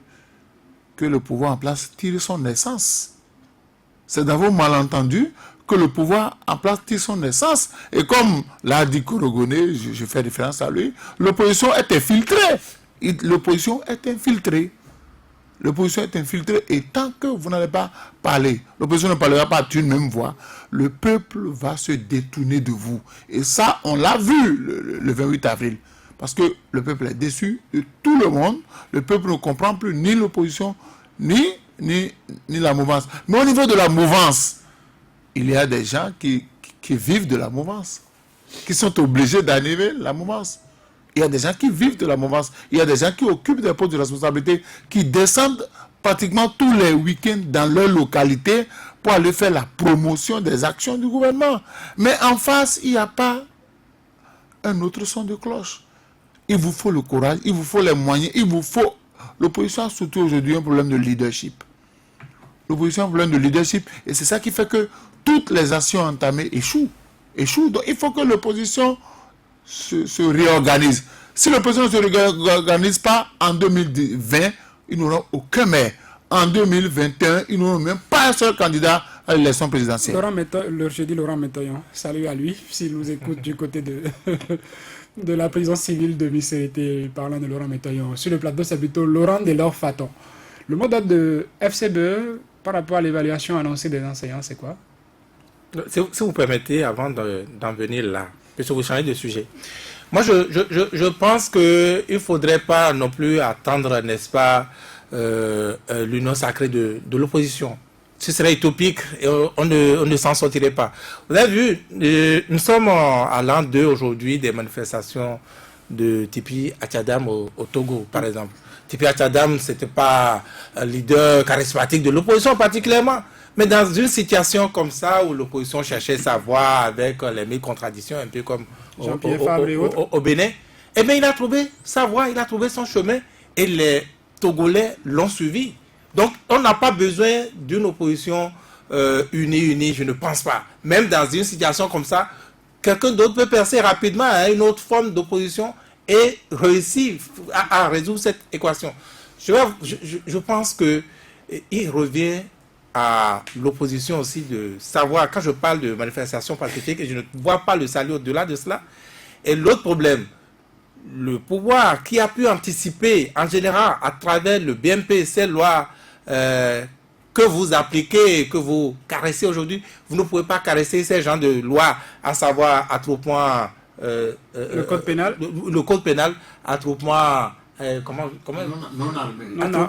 que le pouvoir en place tire son essence. C'est dans vos malentendus que le pouvoir en place tire son essence. Et comme l'a dit Korogoné, je fais référence à lui, l'opposition est infiltrée. L'opposition est infiltrée. L'opposition est infiltrée et tant que vous n'allez pas parler, l'opposition ne parlera pas d'une même voix, le peuple va se détourner de vous. Et ça, on l'a vu le 28 avril. Parce que le peuple est déçu de tout le monde. Le peuple ne comprend plus ni l'opposition, ni la mouvance. Mais au niveau de la mouvance, il y a des gens qui vivent de la mouvance, qui sont obligés d'animer la mouvance. Il y a des gens qui vivent de la mouvance. Il y a des gens qui occupent des postes de responsabilité, qui descendent pratiquement tous les week-ends dans leur localité pour aller faire la promotion des actions du gouvernement. Mais en face, il n'y a pas un autre son de cloche. Il vous faut le courage, il vous faut les moyens, il vous faut... L'opposition a surtout aujourd'hui un problème de leadership. L'opposition a un problème de leadership et c'est ça qui fait que toutes les actions entamées échouent. Donc il faut que l'opposition se réorganise. Si l'opposition ne se réorganise pas, en 2020, ils n'auront aucun maire. En 2021, ils n'auront même pas un seul candidat à l'élection présidentielle. Je dis Laurent Métaillon, salut à lui, s'il nous écoute du côté de, de la prison civile de Missérété, parlant de Laurent Métaillon. Sur le plateau, c'est plutôt Laurent Delors-Faton. Le mot d'ordre de FCBE par rapport à l'évaluation annoncée des enseignants, c'est quoi? Si vous permettez, avant d'en venir là, puisque vous changez de sujet. Moi, je pense qu'il ne faudrait pas non plus attendre, n'est-ce pas, l'union sacrée de l'opposition. Ce serait utopique et on ne s'en sortirait pas. Vous avez vu, nous sommes à l'an 2 aujourd'hui des manifestations de Tipi Achadam au Togo, par exemple. Tipi Achadam, ce n'était pas un leader charismatique de l'opposition particulièrement. Mais dans une situation comme ça, où l'opposition cherchait sa voix avec les mille contradictions, un peu comme au Bénin, eh bien, il a trouvé sa voix, il a trouvé son chemin, et les Togolais l'ont suivi. Donc, on n'a pas besoin d'une opposition unie, je ne pense pas. Même dans une situation comme ça, quelqu'un d'autre peut percer rapidement à une autre forme d'opposition et réussir à résoudre cette équation. Je pense qu'il revient à l'opposition aussi de savoir, quand je parle de manifestation pacifique, et je ne vois pas le salut au-delà de cela. Et l'autre problème, le pouvoir qui a pu anticiper en général à travers le BMP, ces lois que vous appliquez, que vous caressez aujourd'hui, vous ne pouvez pas caresser ces genres de lois, à savoir attroupement... le code pénal. Le code pénal, attroupement...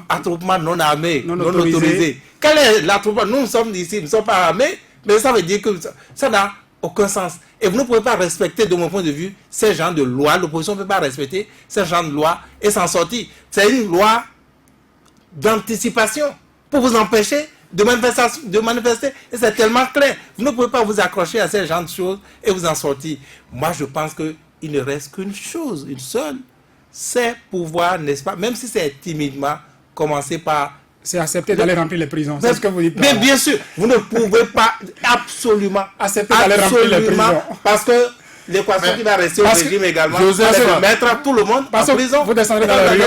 attroupement non armé, non autorisé. Quel est l'attroupement? Nous sommes ici, nous ne sommes pas armés, mais ça veut dire que ça n'a aucun sens. Et vous ne pouvez pas respecter, de mon point de vue, ces genres de lois. L'opposition ne peut pas respecter ces genres de lois et s'en sortir. C'est une loi d'anticipation pour vous empêcher de manifester. Et c'est tellement clair. Vous ne pouvez pas vous accrocher à ces genres de choses et vous en sortir. Moi, je pense qu'il ne reste qu'une chose, une seule, c'est pouvoir, n'est-ce pas, même si c'est timidement, commencer par... C'est accepter d'aller remplir les prisons. C'est ce que vous dites. Mais bien sûr, vous ne pouvez pas absolument accepter d'aller remplir les prisons. Parce que l'équation qui va rester au régime également, c'est mettre tout le monde en prison. Vous descendrez dans la rue.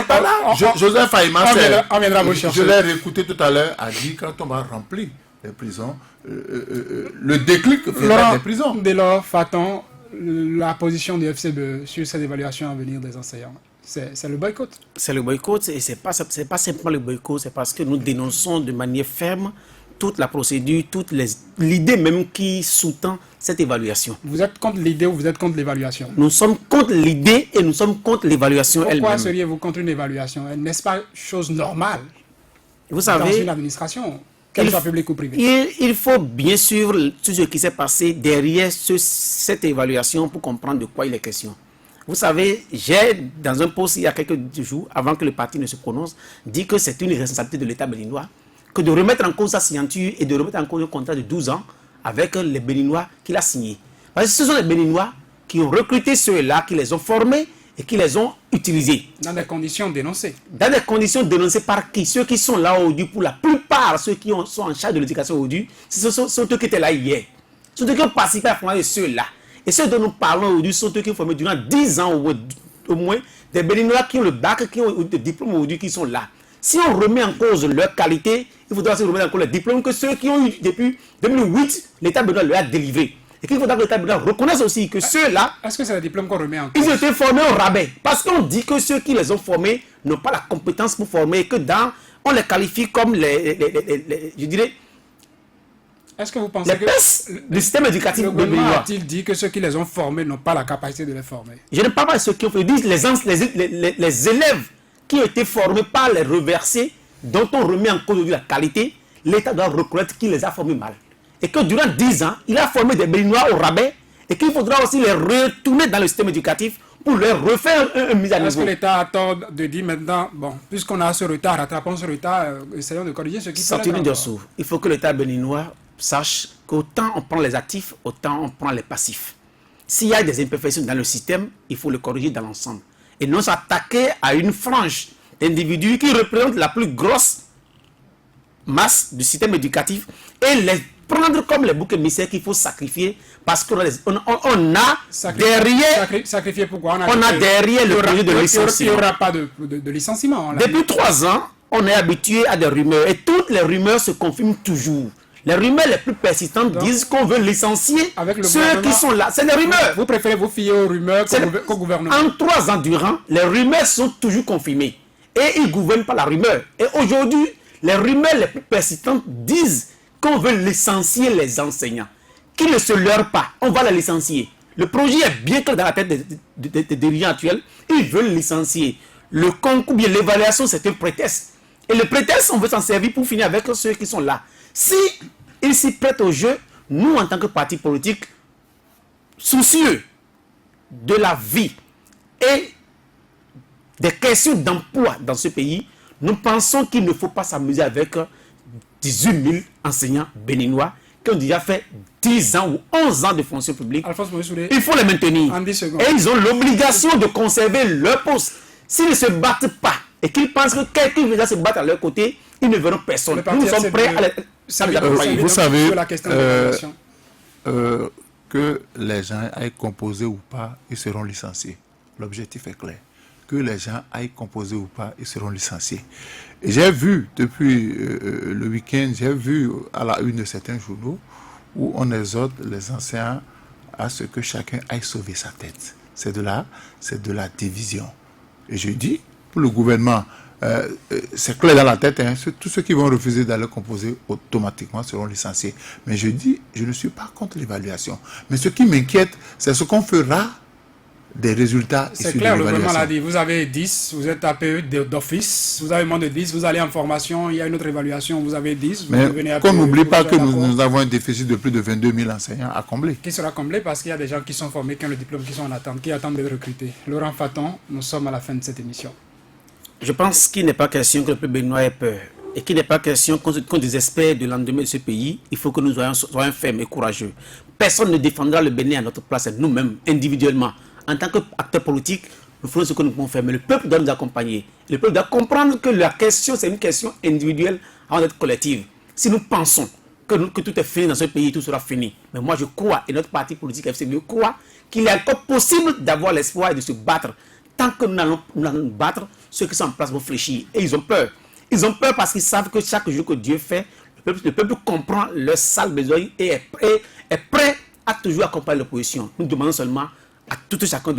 Joseph Aïma, on viendra vous chercher. Je l'ai réécouté tout à l'heure, a dit quand on va remplir les prisons, le déclic viendra des prisons. Dès lors, Faton, la position du FCBE sur cette évaluation à venir des enseignants, c'est le boycott. C'est le boycott et c'est pas simplement le boycott, c'est parce que nous dénonçons de manière ferme toute la procédure, l'idée même qui sous-tend cette évaluation. Vous êtes contre l'idée ou vous êtes contre l'évaluation? Nous sommes contre l'idée et nous sommes contre l'évaluation elle-même. Pourquoi seriez-vous contre une évaluation? N'est-ce pas chose normale vous savez, dans une administration? qu'elle soit publique ou privée. Il faut bien suivre tout ce qui s'est passé derrière cette évaluation pour comprendre de quoi il est question. Vous savez, j'ai, dans un post il y a quelques jours, avant que le parti ne se prononce, dit que c'est une responsabilité de l'État béninois que de remettre en cause sa signature et de remettre en cause un contrat de 12 ans avec les Béninois qu'il a signé. Parce que ce sont les Béninois qui ont recruté ceux-là, qui les ont formés et qui les ont utilisés. Dans des conditions dénoncées. Dans des conditions dénoncées par qui? Ceux qui sont là aujourd'hui, pour la plupart, ceux qui sont en charge de l'éducation aujourd'hui, ce sont ceux qui étaient là hier. Ce sont ceux qui ont participé à la formation de ceux-là. Et ceux dont nous parlons aujourd'hui sont ceux qui ont formé durant 10 ans au moins, des Béninois qui ont le bac, qui ont le diplôme aujourd'hui, qui sont là. Si on remet en cause leur qualité, il faudra aussi remettre en cause les diplômes que ceux qui ont eu depuis 2008, l'État béninois leur a délivré. Et qu'il faudra que l'État béninois reconnaisse aussi que ceux-là, est-ce que c'est les diplômes qu'on remet en cause? ils ont été formés au rabais. Parce qu'on dit que ceux qui les ont formés n'ont pas la compétence pour former et que on les qualifie comme je dirais, est-ce que vous pensez les que pestes du système éducatif le gouvernement béninois. a-t-il dit que ceux qui les ont formés n'ont pas la capacité de les former? Je ne parle pas de ceux qui ont fait. Ils disent les élèves qui ont été formés par les reversés, dont on remet en cause la qualité, l'État doit reconnaître qu'il les a formés mal. Et que durant 10 ans, il a formé des Béninois au rabais et qu'il faudra aussi les retourner dans le système éducatif pour leur refaire une mise à niveau. Est-ce que l'État a tort de dire maintenant, bon, puisqu'on a ce retard, rattrapons ce retard, essayons de corriger ce qui se passe? Il faut que l'État béninois sache qu'autant on prend les actifs, autant on prend les passifs. S'il y a des imperfections dans le système, il faut le corriger dans l'ensemble. Et non s'attaquer à une frange d'individus qui représentent la plus grosse masse du système éducatif et les prendre comme les boucs émissaires qu'il faut sacrifier parce qu'on a derrière... Sacrifier pourquoi? On a derrière le projet de licenciement. Il n'y aura pas de licenciement. Depuis 3 ans, on est habitué à des rumeurs et toutes les rumeurs se confirment toujours. Les rumeurs les plus persistantes disent qu'on veut licencier ceux qui sont là. C'est des rumeurs. Vous préférez vous fier aux rumeurs qu'au gouvernement? En 3 ans durant, les rumeurs sont toujours confirmées. Et ils ne gouvernent pas la rumeur. Et aujourd'hui, les rumeurs les plus persistantes disent qu'on veut licencier les enseignants. Qui ne se leurrent pas, on va les licencier. Le projet est bien clair dans la tête des dirigeants actuels. Ils veulent licencier. Le concours, bien l'évaluation, c'est un prétexte. Et le prétexte, on veut s'en servir pour finir avec ceux qui sont là. Si ils s'y prêtent au jeu, nous, en tant que parti politique, soucieux de la vie et des questions d'emploi dans ce pays, nous pensons qu'il ne faut pas s'amuser avec 18 000 enseignants béninois qui ont déjà fait 10 ans ou 11 ans de fonction publique. Il faut les maintenir. Et ils ont l'obligation de conserver leur poste. S'ils ne se battent pas et qu'ils pensent que quelqu'un viendra se battre à leur côté, ils ne verront personne. Nous sommes prêts à les accompagner. Vous savez, que les gens aillent composer ou pas, ils seront licenciés. L'objectif est clair. Que les gens aillent composer ou pas, ils seront licenciés. Et j'ai vu, depuis le week-end, j'ai vu à la une de certains journaux où on exhorte les enseignants à ce que chacun aille sauver sa tête. C'est de la division. Et je dis, pour le gouvernement, c'est clair dans la tête, hein, tous ceux qui vont refuser d'aller composer automatiquement seront licenciés. Mais je dis, je ne suis pas contre l'évaluation. Mais ce qui m'inquiète, c'est ce qu'on fera des résultats. C'est clair, le gouvernement l'a dit. Vous avez 10, vous êtes APE d'office, vous avez moins de 10, vous allez en formation, il y a une autre évaluation, vous avez 10. Mais qu'on n'oublie pas que nous avons un déficit de plus de 22 000 enseignants à combler. Qui sera comblé parce qu'il y a des gens qui sont formés, qui ont le diplôme, qui sont en attente, qui attendent d'être recrutés. Laurent Faton, nous sommes à la fin de cette émission. Je pense qu'il n'est pas question que le peuple béninois ait peur et qu'il n'est pas question qu'on désespère de l'endemain de ce pays. Il faut que nous soyons fermes et courageux. Personne ne défendra le Bénin à notre place, nous-mêmes, individuellement. En tant qu'acteurs politiques, nous ferons ce que nous pouvons faire. Mais le peuple doit nous accompagner. Le peuple doit comprendre que la question, c'est une question individuelle avant d'être collective. Si nous pensons que tout est fini dans ce pays, tout sera fini. Mais moi, je crois, et notre parti politique FCBE croit, qu'il est encore possible d'avoir l'espoir et de se battre. Tant que nous allons nous battre, ceux qui sont en place vont fléchir. Et ils ont peur. Ils ont peur parce qu'ils savent que chaque jour que Dieu fait, le peuple comprend leur sale besoin et est prêt à toujours accompagner l'opposition. Nous demandons seulement à tout chacun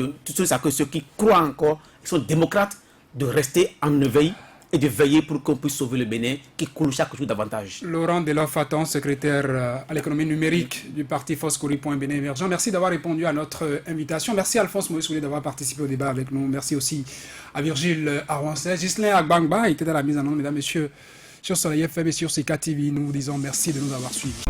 ceux qui croient encore, qui sont démocrates, de rester en éveil et de veiller pour qu'on puisse sauver le Bénin qui coule chaque jour davantage. Laurent Delors-Faton, secrétaire à l'économie numérique du parti Force Bénin Émergent. Merci d'avoir répondu à notre invitation. Merci à Alphonse Moïse d'avoir participé au débat avec nous. Merci aussi à Virgile Arouancet. Ghislain Agbangba était à la mise en œuvre, mesdames, messieurs. sur Soleil FM et sur CK TV. Nous vous disons merci de nous avoir suivis.